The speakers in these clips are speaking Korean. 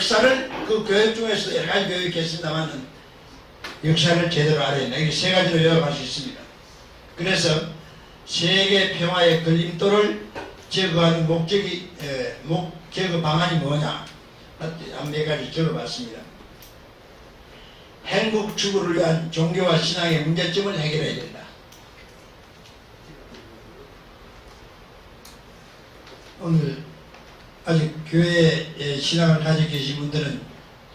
역사를 그 교육 중에서 여러 가지 교육이 있습니다만 역사를 제대로 알아야 된다. 이게 세 가지로 요약할 수 있습니다. 그래서 세계 평화의 걸림돌을 제거하는 제거 방안이 뭐냐? 한 네 가지 적어봤습니다. 행복 추구를 위한 종교와 신앙의 문제점을 해결해야 된다. 오늘 아직 교회에 신앙을 가지고 계신 분들은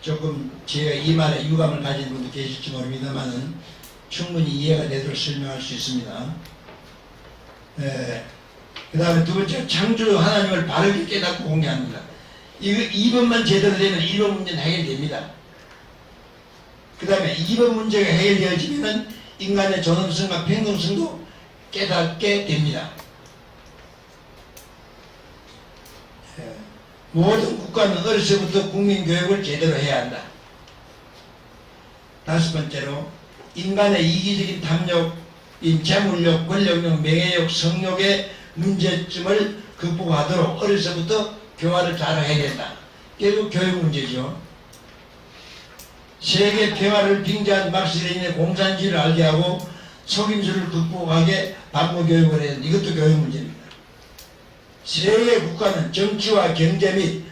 조금 제가 이 말에 유감을 가진 분도 계실지 모릅니다만은 충분히 이해가 되도록 설명할 수 있습니다. 그 다음에 두 번째, 창조 하나님을 바르게 깨닫고 공개합니다. 이거 2번만 제대로 되면 1번 문제는 해결됩니다. 그 다음에 2번 문제가 해결되어지면 인간의 존엄성과 평등성도 깨닫게 됩니다. 모든 국가는 어려서부터 국민교육을 제대로 해야 한다. 다섯 번째로 인간의 이기적인 탐욕, 재물욕, 권력욕, 명예욕, 성욕의 문제점을 극복하도록 어려서부터 교화를 잘 해야 된다. 결국 교육 문제죠. 세계 평화를 빙자한 막스 레닌의 공산주의를 알게 하고 속임수를 극복하게 반모교육을 해야 된다. 이것도 교육 문제입니다. 세계 국가는 정치와 경제 및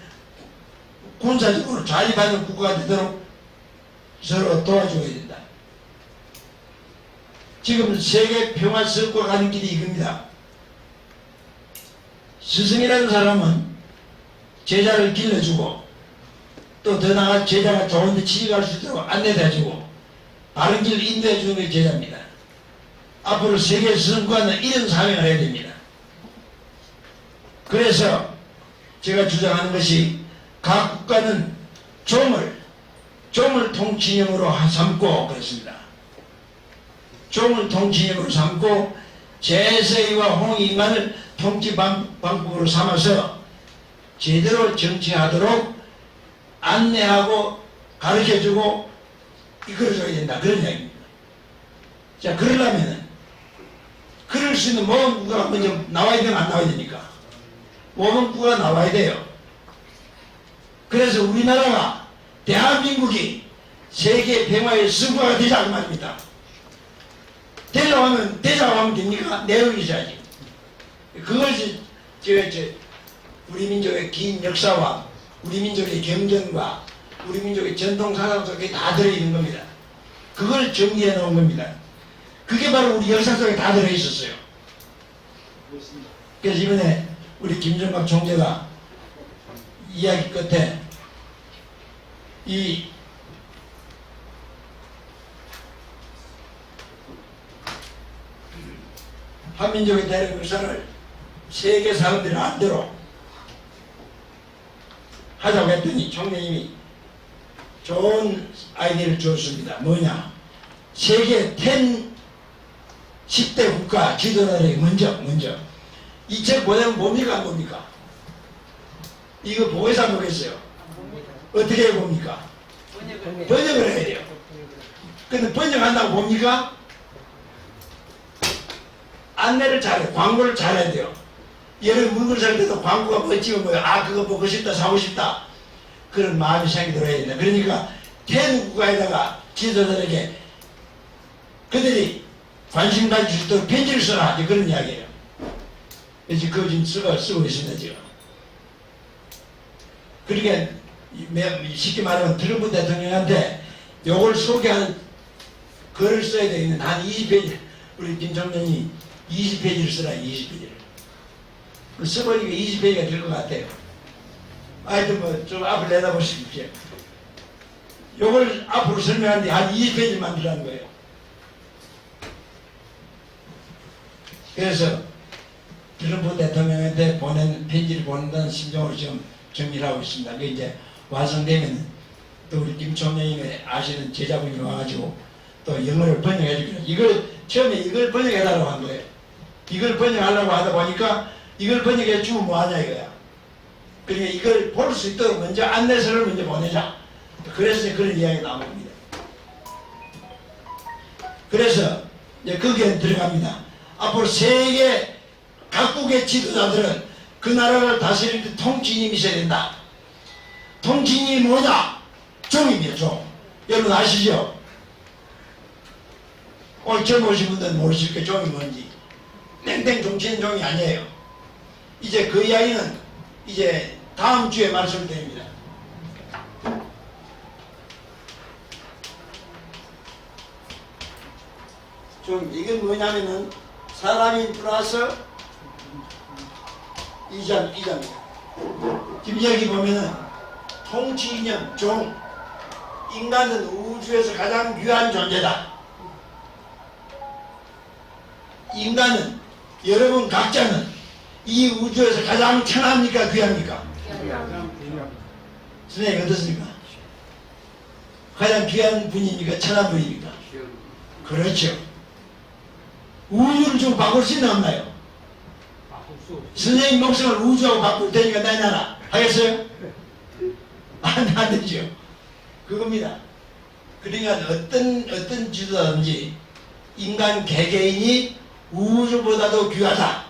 군사적으로 자립하는 국가가 되도록 서로 도와줘야 된다. 지금 세계 평화 석과 가는 길이 이겁니다. 스승이라는 사람은 제자를 길러주고 또 더 나아가 제자가 좋은 데 취직할 수 있도록 안내해주고 바른 길을 인도해주는 게 제자입니다. 앞으로 세계 스승과는 이런 사명을 해야 됩니다. 그래서 제가 주장하는 것이 각 국가는 종을 통치념으로 삼고 그렇습니다. 종을 통치념으로 삼고 제세의와 홍익만을 통치 방법으로 삼아서 제대로 정치하도록 안내하고 가르쳐주고 이끌어줘야 된다. 그런 이야기입니다. 자, 그러려면은 그럴 수 있는 모든 국가가 먼저 나와야 되면 안 나와야 됩니까? 모든 국가가 나와야 돼요. 그래서 우리나라가 대한민국이 세계 평화의 승부가 되자 그 말입니다. 되자고 하면 됩니까? 내용이 있어야지. 그것이 우리 민족의 긴 역사와 우리 민족의 경전과 우리 민족의 전통사상 속에 다 들어있는 겁니다. 그걸 정리해 놓은 겁니다. 그게 바로 우리 역사 속에 다 들어있었어요. 그래서 이번에 우리 김정박 총재가 이야기 끝에 이 한민족의 대륙 역사를 세계 사람들이 안대로 하자고 했더니 총장님이 좋은 아이디어를 주었습니다. 뭐냐? 세계 10대 국가 지도자들이 먼저 이 책 보내면 뭡니까 안 봅니까? 이거 보고서 안 보겠어요? 어떻게 해봅니까? 번역을 해야 돼요. 근데 번역한다고 봅니까? 안내를 잘해, 광고를 잘해야 돼요. 예를 물건 살 때도 광고가 멋지고 뭐야, 그거 보고 싶다, 사고 싶다. 그런 마음이 생기 들어야 된다. 그러니까 10 국가에다가 지도자들에게 그들이 관심 가질 수 있도록 편지를 써라. 그런 이야기예요. 그래서 그거 지금 쓰고 있습니다, 지금. 그러니까 쉽게 말하면 트럼프 대통령한테 요걸 소개하는 글을 써야 되는 한 20페이지, 우리 김 총장이 20페이지를 쓰라, 20페이지를. 써보니까 20페이지가 될 것 같아요. 하여튼 좀 앞을 내다보십시오. 요걸 앞으로 설명하는데 한 20페이지 만들라는 거예요. 그래서 트럼프 대통령한테 보낸 편지를 보낸다는 심정으로 지금 정리를 하고 있습니다. 그게 이제 완성되면 또 우리 김 총장님의 아시는 제자분이 와가지고 또 영어를 번역해 주기로 처음에 이걸 번역해달라고 한 거예요. 이걸 번역하려고 하다 보니까 이걸 번역해 주면 뭐하냐 이거야. 그러니까 이걸 볼 수 있도록 먼저 안내서를 먼저 보내자. 그래서 그런 이야기가 나온 겁니다. 그래서 이제 거기에 들어갑니다. 앞으로 세계 각국의 지도자들은 그 나라를 다스릴 때 통치인이 있어야 된다. 통칭이 뭐냐? 종입니다. 종. 여러분 아시죠? 오늘 처음 오신 분들은 모르실 거예요. 종이 뭔지. 땡땡 종치는 종이 아니에요. 이제 그 이야기는 이제 다음 주에 말씀드립니다. 종, 이건 뭐냐면은 사람이 플러스 이장입니다. 지금 여기 보면은 통치 이념, 종, 인간은 우주에서 가장 귀한 존재다. 인간은, 여러분 각자는 이 우주에서 가장 천합니까? 귀합니까? 선생님 어떻습니까? 가장 귀한 분입니까? 천한 분입니까? 그렇죠. 우주를 좀 바꿀 수 있나 없나요? 선생님 목숨을 우주하고 바꿀 테니까 내놔라 하겠어요? 안 되죠. 그겁니다. 그러니까 어떤 지도자든지 인간 개개인이 우주보다도 귀하다.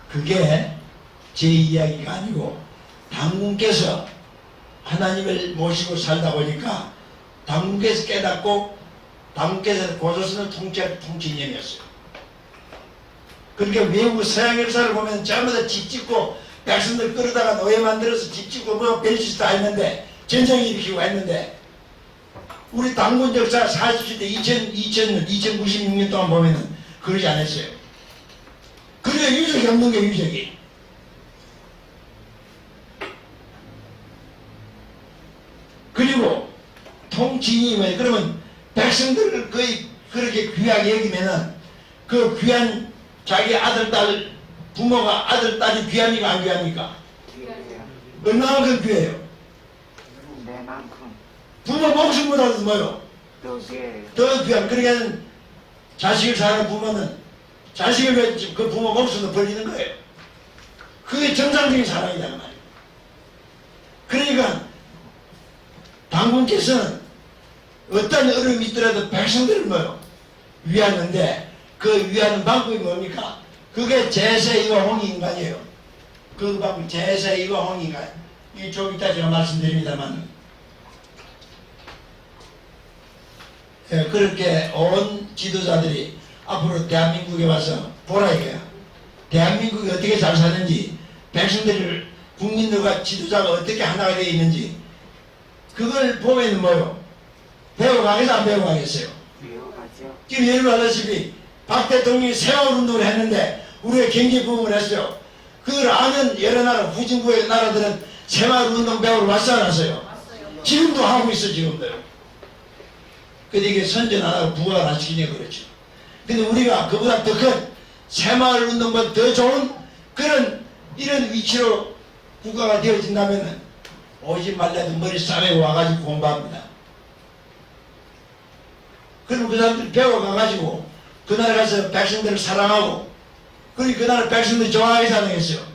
그게 제 이야기가 아니고 당군께서 하나님을 모시고 살다 보니까 당군께서 깨닫고 당군께서 고조선을 통치 이념이었어요. 그러니까 외국 서양 역사를 보면 전부 다 집 짓고 백성들 끌어다가 노예 만들어서 집 짓고 뭐 별짓 다 했는데 전쟁 일으키고 했는데 우리 당군 역사 40시대 2000년 2096년 동안 보면은 그러지 않았어요. 그래야 유적이 없는 게 유적이. 그리고 통치인이 왜 그러면 백성들을 거의 그렇게 귀하게 여기면은 그 귀한 자기 아들 딸 부모가 아들 딸이 귀합니까 안 귀합니까? 얼마만큼 귀해요? 부모 목숨보다도 뭐요? 더 귀한. 그러니까 자식을 사랑하는 부모는 자식을 위해 그 부모 목숨도 벌리는 거예요. 그게 정상적인 사랑이란 말이에요. 그러니까 당군께서는 어떤 어려움이 있더라도 백성들을 뭐요? 위하는데 그 위하는 방법이 뭡니까? 그게 제세이와 홍익인간이에요. 그 방법 제세이와 홍익인간. 이 좀 이따 제가 말씀드립니다만 그렇게 온 지도자들이 앞으로 대한민국에 와서 보라 이거야. 대한민국이 어떻게 잘 사는지 백성들을 국민들과 지도자가 어떻게 하나가 되어 있는지 그걸 보면 뭐요? 배워가겠어 안 배워가겠어요? 지금 예를 들어다시피 박 대통령이 세월운동을 했는데 우리가 경제 부흥을 했어요. 그걸 아는 여러 나라 후진국의 나라들은 세월운동 배우러 왔어 안 왔어요? 지금도 하고 있어 지금도. 근데 이게 선전 안 하고 부활 안 시키냐 그렇죠. 근데 우리가 그보다 더 큰 새마을운동보다 더 좋은 그런 이런 위치로 국가가 되어진다면 오지 말라도 머리 싸매고 와가지고 공부합니다. 그럼 그 사람들이 배워가가지고 그 나라 가서 백성들을 사랑하고 그리고 그 나라 백성들이 좋아하게 사랑했어요.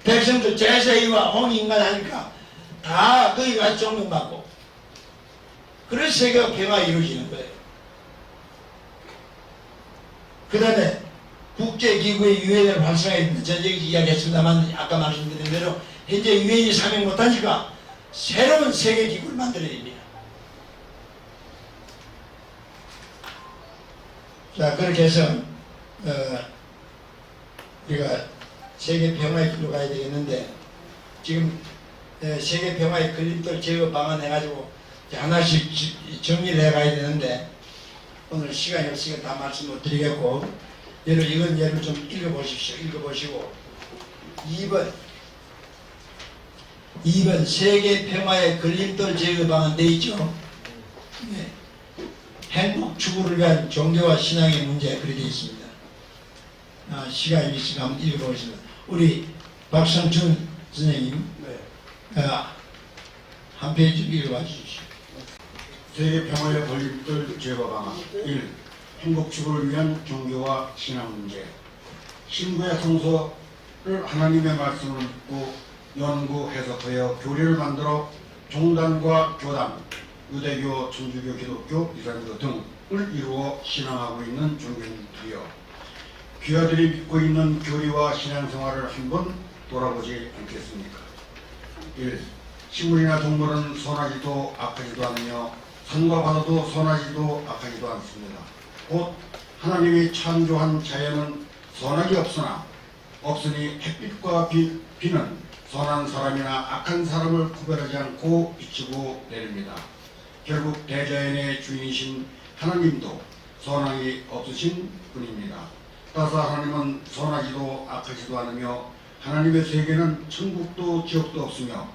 백성들 제세이와 홍익인간 하니까 다 거기 가서 존경받고 그래서 세계가 평화가 이루어지는 거예요. 그 다음에 국제기구의 유엔을 활성화했는데 전 여기 이야기했습니다만 아까 말씀드린 대로 현재 유엔이 사명 못하니까 새로운 세계기구를 만들어야 됩니다. 자 그렇게 해서 우리가 세계 평화의 길로 가야 되겠는데 지금 세계 평화의 그림들 제거 방안 해가지고 하나씩 정리를 해가야 되는데 오늘 시간이 없으니까 다 말씀 못 드리겠고 여러분 이건 예를 좀 읽어보십시오. 읽어보시고 2번 세계 평화의 걸림돌 제거 방안 돼 있죠. 네. 행복 추구를 위한 종교와 신앙의 문제 그렇게 되어 있습니다. 시간이 있으면 한번 읽어보겠습니다. 우리 박성춘 선생님 한 페이지 읽어봐 주십시오. 세계 평화의 걸림돌 제거 방안 1. 행복 추구를 위한 종교와 신앙 문제. 신구의 성서를 하나님의 말씀을 듣고 연구 해석하여 교리를 만들어 종단과 교단, 유대교, 천주교, 기독교, 이슬람교 등을 이루어 신앙하고 있는 종교인들이여 귀하들이 믿고 있는 교리와 신앙생활을 한번 돌아보지 않겠습니까? 1. 식물이나 동물은 선하지도 악하지도 않으며 산과 바다도 선하지도 악하지도 않습니다. 곧 하나님이 창조한 자연은 선악이 없으니 햇빛과 비는 선한 사람이나 악한 사람을 구별하지 않고 비추고 내립니다. 결국 대자연의 주인이신 하나님도 선악이 없으신 분입니다. 따라서 하나님은 선하지도 악하지도 않으며 하나님의 세계는 천국도 지옥도 없으며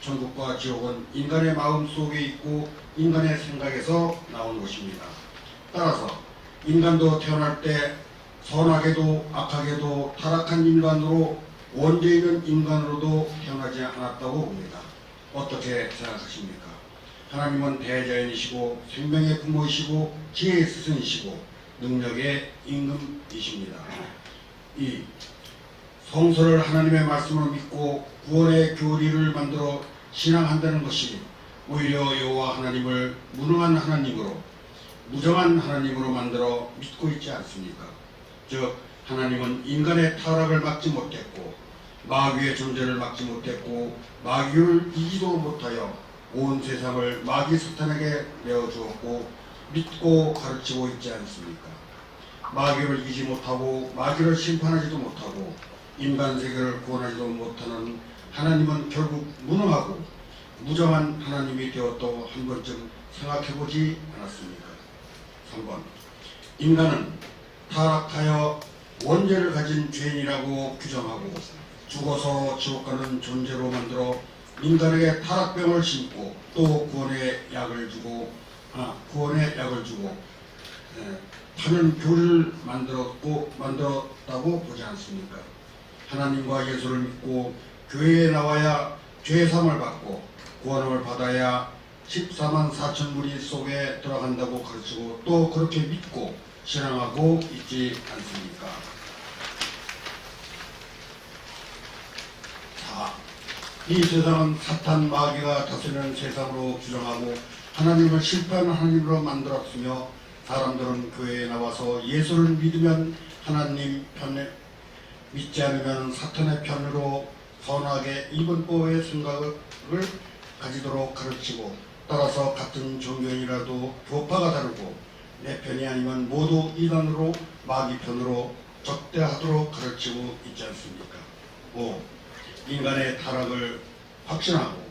천국과 지옥은 인간의 마음 속에 있고 인간의 생각에서 나온 것입니다. 따라서 인간도 태어날 때 선하게도 악하게도 타락한 인간으로 원죄 있는 인간으로도 태어나지 않았다고 봅니다. 어떻게 생각하십니까? 하나님은 대자연이시고 생명의 부모이시고 지혜의 스승이시고 능력의 임금이십니다. 2. 성서를 하나님의 말씀으로 믿고 구원의 교리를 만들어 신앙한다는 것이 오히려 여호와 하나님을 무능한 하나님으로 무정한 하나님으로 만들어 믿고 있지 않습니까? 즉 하나님은 인간의 타락을 막지 못했고 마귀의 존재를 막지 못했고 마귀를 이기도 못하여 온 세상을 마귀 사탄에게 내어주었고 믿고 가르치고 있지 않습니까? 마귀를 이기지 못하고 마귀를 심판하지도 못하고 인간 세계를 구원하지도 못하는 하나님은 결국 무능하고 무정한 하나님이 되었다고 한 번쯤 생각해보지 않았습니까? 3번. 인간은 타락하여 원죄를 가진 죄인이라고 규정하고 죽어서 지옥 가는 존재로 만들어 인간에게 타락병을 심고 또 구원의 약을 주고 파는 교리를 만들었다고 보지 않습니까? 하나님과 예수를 믿고 교회에 나와야 죄사함을 받고 구원을 받아야 14만 4천 무리 속에 들어간다고 가르치고 또 그렇게 믿고 신앙하고 있지 않습니까? 4. 이 세상은 사탄 마귀가 다스리는 세상으로 규정하고 하나님을 실패한 하나님으로 만들었으며 사람들은 교회에 나와서 예수를 믿으면 하나님 편에 믿지 않으면 사탄의 편으로 선하게 이분법의 생각을 가지도록 가르치고 따라서 같은 종교인이라도 교파가 다르고 내 편이 아니면 모두 이단으로 마귀 편으로 적대하도록 가르치고 있지 않습니까? 5. 인간의 타락을 확신하고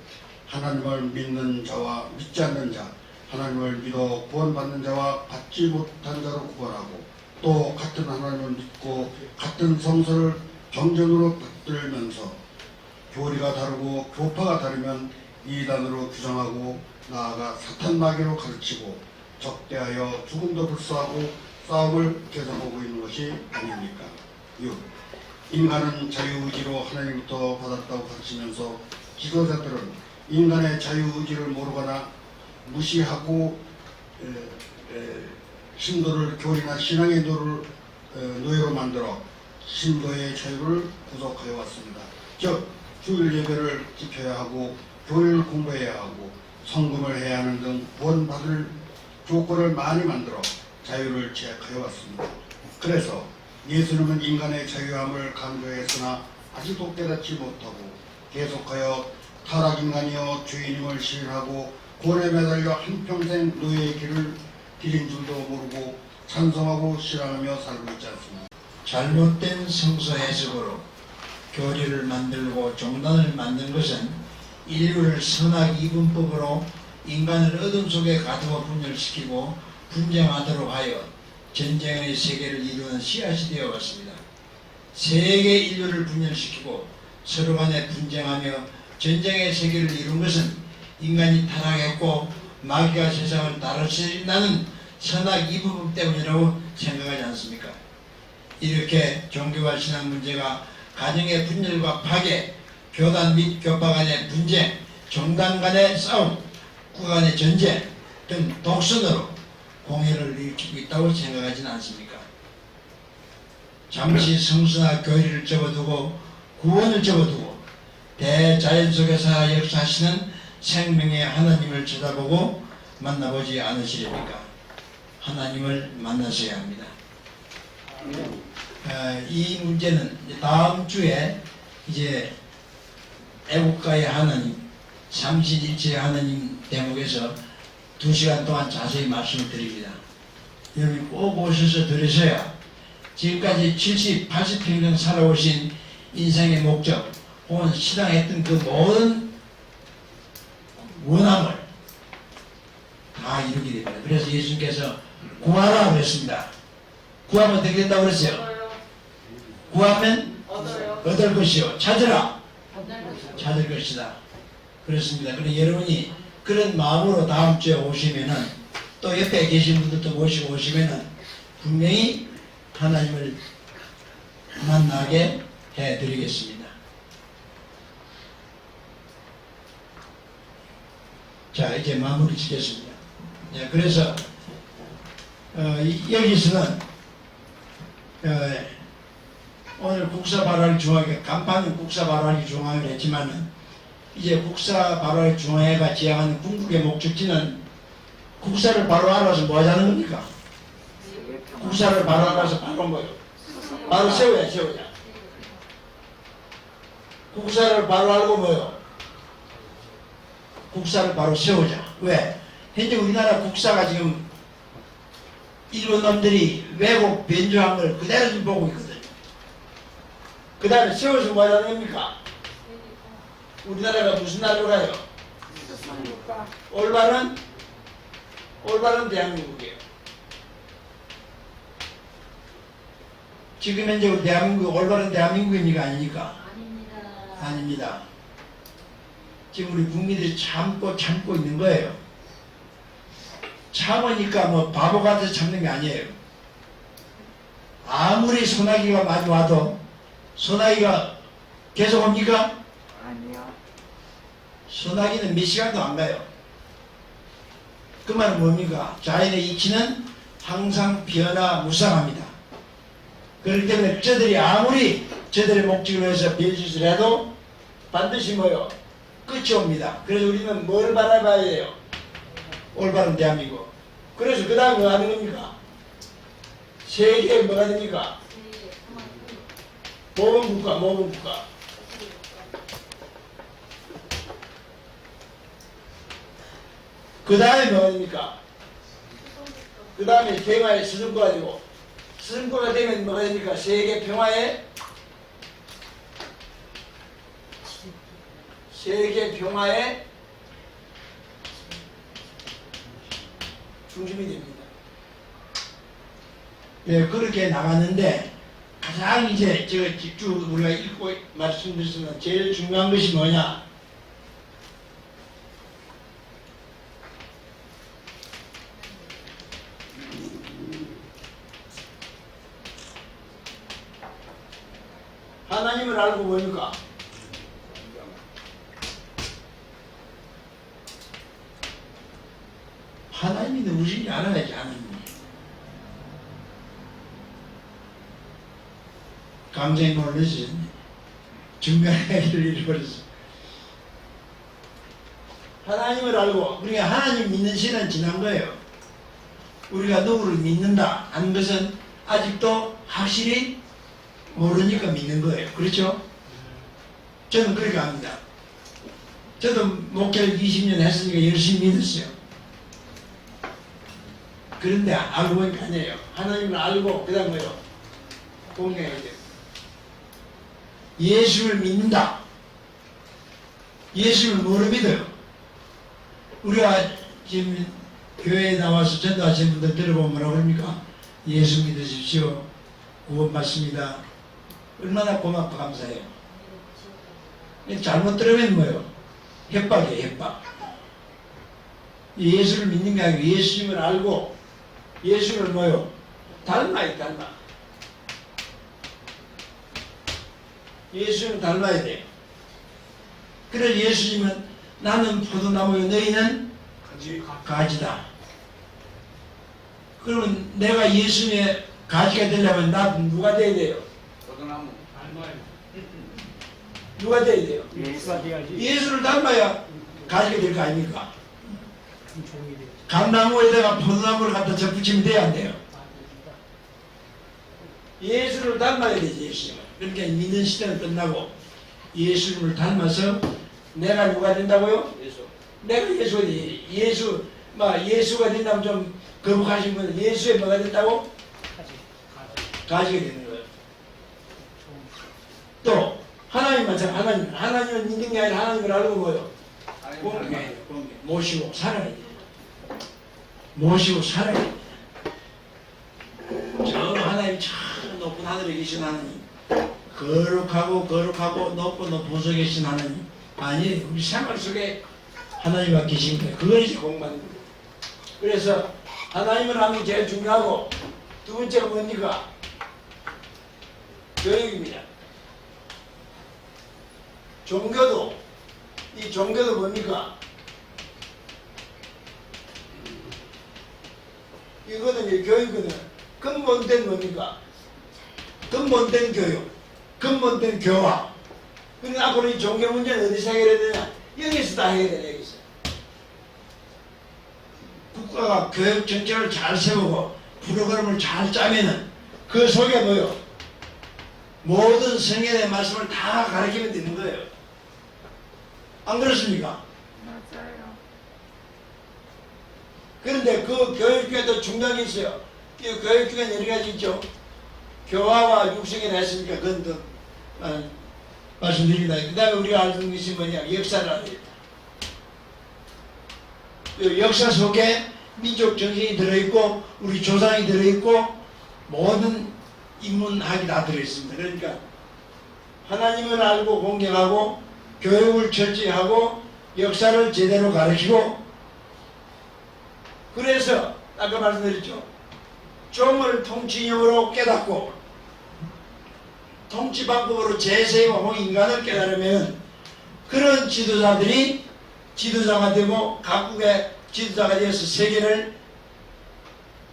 하나님을 믿는 자와 믿지 않는 자, 하나님을 믿어 구원받는 자와 받지 못한 자로 구분하고 또 같은 하나님을 믿고 같은 성서를 경전으로 받들면서 교리가 다르고 교파가 다르면 이단으로 규정하고 나아가 사탄 마귀로 가르치고 적대하여 죽음도 불사하고 싸움을 계속하고 있는 것이 아닙니까? 6. 인간은 자유의지로 하나님부터 받았다고 가르치면서 지도자들은 인간의 자유의지를 모르거나 무시하고 신도를 교리나 신앙의 노예로 만들어 신도의 자유를 구속하여 왔습니다. 즉 주일 예배를 지켜야 하고 교리를 공부해야 하고 성금을 해야 하는 등 구원받을 조건을 많이 만들어 자유를 제약하여 왔습니다. 그래서 예수님은 인간의 자유함을 강조했으나 아직도 깨닫지 못하고 계속하여 타락인간이여 죄인임을 시인하고 고뇌에 매달려 한평생 노예의 길을 길인 줄도 모르고 찬성하고 실행하며 살고 있지 않습니다. 잘못된 성서 해석으로 교리를 만들고 종단을 만든 것은 인류를 선악 이분법으로 인간을 어둠 속에 가두어 분열시키고 분쟁하도록 하여 전쟁의 세계를 이루는 씨앗이 되어 왔습니다. 세계 인류를 분열시키고 서로 간에 분쟁하며 전쟁의 세계를 이룬 것은 인간이 타락했고 마귀가 세상을 다스린다는 선악 이분법 때문이라고 생각하지 않습니까? 이렇게 종교와 신앙 문제가 가정의 분열과 파괴, 교단 및 교파 간의 분쟁, 종단 간의 싸움, 국가 간의 전쟁 등 독선으로 공해를 일으키고 있다고 생각하지는 않습니까? 잠시 성수나 교리를 접어두고 구원을 접어두고 대자연 속에서 역사하시는 생명의 하나님을 쳐다보고 만나보지 않으시렵니까? 하나님을 만나셔야 합니다. 이 문제는 다음 주에 이제 애국가의 하나님, 삼신일체의 하나님 대목에서 2시간 동안 자세히 말씀을 드립니다. 여러분 꼭 오셔서 들으셔야 지금까지 70, 80평생 살아오신 인생의 목적 혹은 신앙했던 그 모든 원함을 다 이루게 됩니다. 그래서 예수님께서 구하라 그랬습니다. 구하면 어떻게 된다고 그랬어요? 구하면 얻을 것이요. 찾으라. 찾을 것이다. 그렇습니다. 그래서 여러분이 그런 마음으로 다음 주에 오시면은 또 옆에 계신 분들도 모시고 오시면은 분명히 하나님을 만나게 해드리겠습니다. 자, 이제 마무리 짓겠습니다. 네, 그래서 여기서는 오늘 국사발활 중앙회 간판은 국사발활 중앙회를 했지만은 이제 국사발활 중앙회가 지향하는 궁극의 목적지는 국사를 바로 알아서 뭐 하자는 겁니까? 국사를 바로 알아서 바로 뭐요? 바로 세우자. 국사를 바로 알고 뭐요? 국사를 바로 세우자. 왜? 현재 우리나라 국사가 지금 일본 놈들이 왜곡 변조한 걸 그대로 좀 보고 있거든요. 그 다음에 세워서 뭐 하자는 겁니까? 우리나라가 무슨 나라로 가요? 올바른 대한민국이에요. 지금 현재 우리 대한민국 올바른 대한민국입니까? 아닙니까? 아닙니다. 지금 우리 국민들이 참고 있는 거예요. 참으니까 뭐 바보 같아서 참는 게 아니에요. 아무리 소나기가 많이 와도 소나기가 계속 옵니까? 아니요. 소나기는 몇 시간도 안 가요. 그 말은 뭡니까? 자연의 이치는 항상 변화무쌍합니다. 그렇기 때문에 저들이 아무리 저들의 목적을 위해서 별짓을 해도 반드시 뭐요? 끝이 옵니다. 그래서 우리는 뭘 바라봐야 해요? 올바른 대한민국. 그래서 그 다음에 뭐 하는 겁니까? 세계에 뭐가 됩니까? 모범국가. 그 다음에 뭐가 됩니까? 그 다음에 평화의 수준과가 되고, 수준과가 되면 뭐가 됩니까? 세계 평화의 중심이 됩니다. 예, 그렇게 나갔는데 가장 이제 제가 쭉 우리가 읽고 말씀드렸지만 제일 중요한 것이 뭐냐? 하나님을 알고 뭡니까? 하나님이 누구신지 알아야지. 하나님이 감정이 놀라셨네. 중간에를 잃어버렸어. 하나님을 알고 우리가 하나님 믿는 시는 지난 거예요. 우리가 누구를 믿는다 하는 것은 아직도 확실히 모르니까 믿는 거예요. 그렇죠? 저는 그렇게 합니다. 저도 목회를 20년 했으니까 열심히 믿었어요. 그런데 알고 보니까 아니에요. 하나님을 알고 그 다음 뭐예요? 공경해야 돼요. 예수를 믿는다. 예수를 뭐로 믿어요? 우리가 지금 교회에 나와서 전도하시는 분들 들어보면 뭐라고 합니까? 예수 믿으십시오. 구원받습니다. 얼마나 고맙고 감사해요. 잘못 들으면 뭐예요? 협박이에요, 협박. 예수를 믿는 게 아니고 예수님을 알고 예수를 뭐요? 닮아야 닮아. 예수님을 닮아야 돼요. 그래서 예수님은 나는 포도나무요 너희는 가지다. 그러면 내가 예수님의 가지가 되려면 나 누가 돼야 돼요? 포도나무. 누가 돼야 돼요? 예수가 돼야지. 예수를 닮아야 가지가 될 거 아닙니까? 감나무에다가 포도나무를 갖다 접붙이면 돼야 안 돼요? 예수를 닮아야 되지. 예수님을. 그러니까 믿는 시대는 끝나고 예수님을 닮아서 내가 누가 된다고요? 예수. 내가 예수가 돼. 예수가 된다면 좀 거북하신 분은 예수의 뭐가 된다고? 가지가 되는 거예요. 또 하나님 마찬가지. 하나님은 믿는 게 아니라 하나님을 알고 뭐요? 공개. 모시고 살아야 돼. 모시고 살아야 돼. 저 하나님 참 높은 하늘에 계신 하나님, 거룩하고 높은 보석에 계신 하나님, 아니 우리 생활 속에 하나님과 계신 거예요. 그걸 이제 공부하는 거예요. 그래서 하나님을 아는 게 제일 중요하고, 두 번째가 뭡니까? 교육입니다. 종교도, 이 종교도 뭡니까? 이거는 이제 교육은 근본된 뭡니까? 근본된 교육, 근본된 교화. 그러니까 앞으로 이 종교 문제는 어디서 해결해야 되냐? 여기서 다 해결해야 돼, 여기서. 국가가 교육 정책을 잘 세우고 프로그램을 잘 짜면은 그 속에 뭐요? 모든 성경의 말씀을 다 가르치면 되는 거예요. 안 그렇습니까? 맞아요. 그런데 그 교육 중에도 중요한 게 있어요. 이 교육 중에 여러 가지 있죠. 교화와 육성이라 했으니까 그건 더 말씀드립니다. 그 다음에 우리가 알는 것이 뭐냐? 역사를 알아야 돼요. 그 역사 속에 민족 정신이 들어있고 우리 조상이 들어있고 모든 인문학이 다 들어있습니다. 그러니까 하나님을 알고 공경하고 교육을 철저히 하고 역사를 제대로 가르치고, 그래서 아까 말씀드렸죠. 종을 통치형으로 깨닫고 통치 방법으로 제세와 인간을 깨달으면 그런 지도자들이 지도자가 되고 각국의 지도자가 되어서 세계를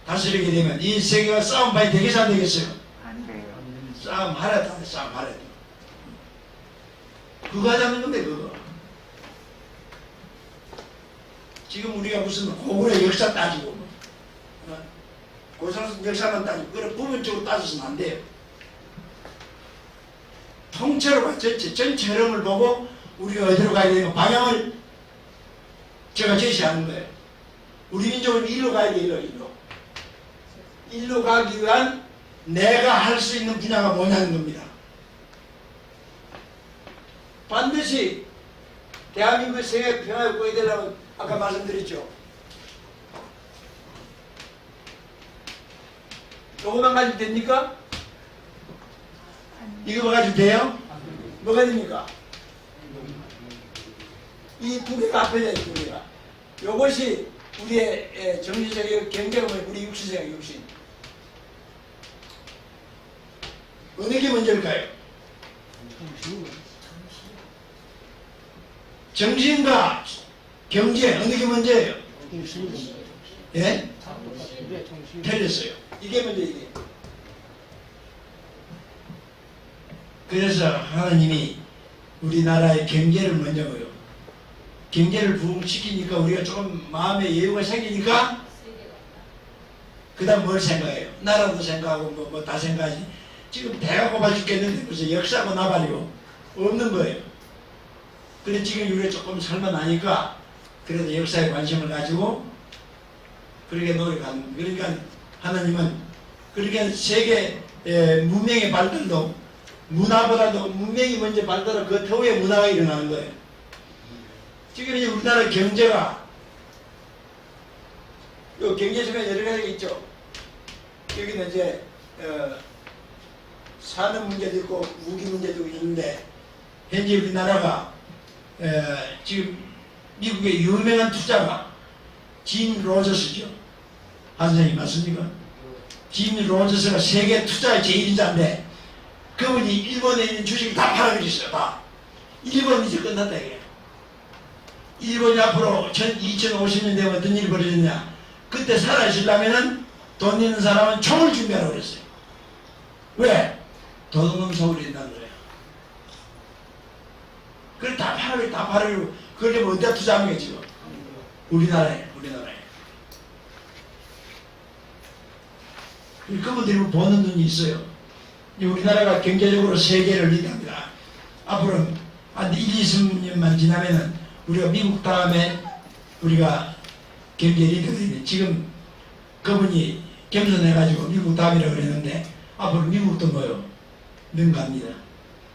다스리게 되면 이 세계가 싸움판이 되겠어 안 되겠어요? 안 돼요. 싸움 하라 다 싸움 하라. 그거 하자는 건데 그거. 지금 우리가 무슨 고구려 역사 따지고 고상선 역사만 따지고 그런 부분적으로 따져서는 안 돼요. 통째로 봐. 전체 흐름을 보고 우리가 어디로 가야 되는 방향을 제가 제시하는 거예요. 우리 민족은 일로 가야 돼. 일로 가기 위한 내가 할 수 있는 분야가 뭐냐는 겁니다. 반드시 대한민국 세계 평화를 구해야 되려면 아까 말씀드렸죠. 요거만 가지고 됩니까? 이거만 가지고 돼요? 뭐가 됩니까? 이 두 개가 앞에 있는 두 개가. 요것이 우리의 정신적인 경제가 우리 육신이에요, 육신. 어느 게 먼저일까요? 정신과 경제 어느 게 먼저예요? 예? 틀렸어요. 이게 먼저 이게. 그래서 하나님이 우리나라의 경제를 먼저 보여. 경제를 부흥시키니까 우리가 조금 마음에 여유가 생기니까 그 다음 뭘 생각해요? 나라도 생각하고 뭐 다 생각하지. 지금 배가 고파 죽겠는데 벌써 역사하고 나발이고 없는 거예요. 그래 지금 우리가 조금 살만하니까 그래도 역사에 관심을 가지고 그렇게 노력하는. 그러니까 하나님은 그렇게 세계 문명의 발달도 문화보다도 문명이 먼저 발달하고 그 터에 문화가 일어나는 거예요. 지금 이제 우리나라 경제가 요 경제 중에 여러 가지가 있죠. 여기는 이제 산업 문제도 있고 무기 문제도 있는데 현재 우리나라가 지금 미국의 유명한 투자가 짐 로저스죠. 한 선생님 맞습니까? 짐 로저스가 세계 투자의 제1인자인데 그분이 일본에 있는 주식을 다 팔아버렸어요. 다. 일본이 이제 끝났다 이게. 일본이 앞으로 2050년 되면 어떤 일이 벌어졌냐. 그때 살아있으려면 돈 있는 사람은 총을 준비하라고 그랬어요. 왜? 도둑놈 소울이 된다는 거예요. 그걸 다 팔아버리고 그걸 어디다 투자하는 게 지금? 우리나라에. 그분들이 보는 눈이 있어요. 우리나라가 경제적으로 세계를 리드합니다. 앞으로는 한 1, 2년만 지나면은 우리가 미국 다음에 우리가 경제 리더가 되네. 지금 그분이 겸손해가지고 미국 다음이라고 그랬는데 앞으로 미국도 뭐요? 능가합니다.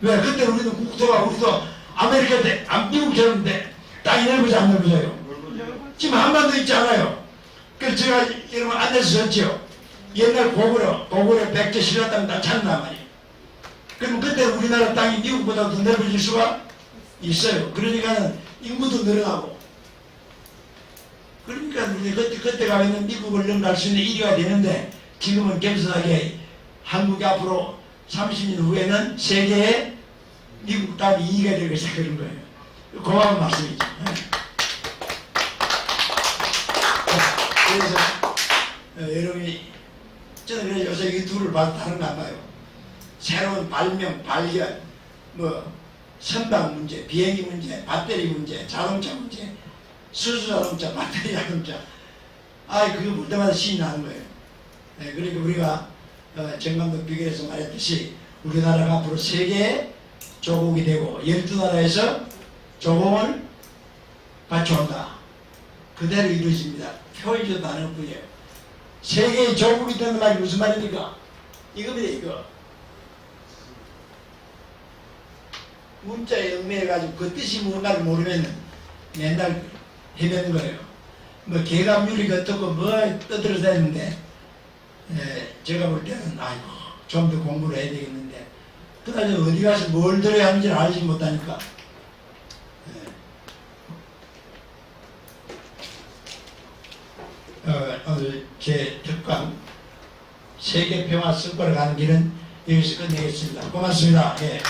왜? 그때 우리도 국토가 우리도 아메리카 때 미국처럼 돼. 땅이 넓어져 안 넓어져요? 지금 한반도 있지 않아요? 그래서 제가 여러분 앉아서 졌죠. 옛날 고구려 백제 신라 땅 다 찾는단 말이에요. 그럼 그때 우리나라 땅이 미국보다 더 넓어질 수가 있어요. 그러니까는 인구도 늘어나고. 그러니까 우리 그때 가면은 미국을 넘나갈 수 있는 1위가 되는데 지금은 겸손하게 한국이 앞으로 30년 후에는 세계에 미국 다음에 2위가 되겠어 그런 거예요. 고마운 말씀이죠. 그래서 여러분이 저는 그래서 요새 이 둘을 봐도 다른 거 안 봐요. 새로운 발명, 발견, 뭐 선박 문제, 비행기 문제, 배터리 문제, 자동차 문제, 수소자동차, 배터리 자동차. 그거 볼 때마다 신이 나는 거예요. 네, 그러니까 우리가 정감독 비결에서 말했듯이 우리나라가 앞으로 세계의 조국이 되고 12나라에서 조공을 갖춰온다. 그대로 이루어집니다. 표현조도 않을 뿐이에요. 세계의 조국이 되는 말이 무슨 말입니까? 이겁니다, 이거. 문자에 얽매여가지고 그 뜻이 뭔가를 모르면 맨날 헤매는 거예요. 뭐 개감률이 어떻고 뭐 떠들어서 했는데 제가 볼 때는 좀 더 공부를 해야 되겠는데 그다음에 어디 가서 뭘 들어야 하는지를 알지 못하니까 오늘 제 특강 세계평화 성과를 가는 길은 여기서 끝내겠습니다. 고맙습니다. 예.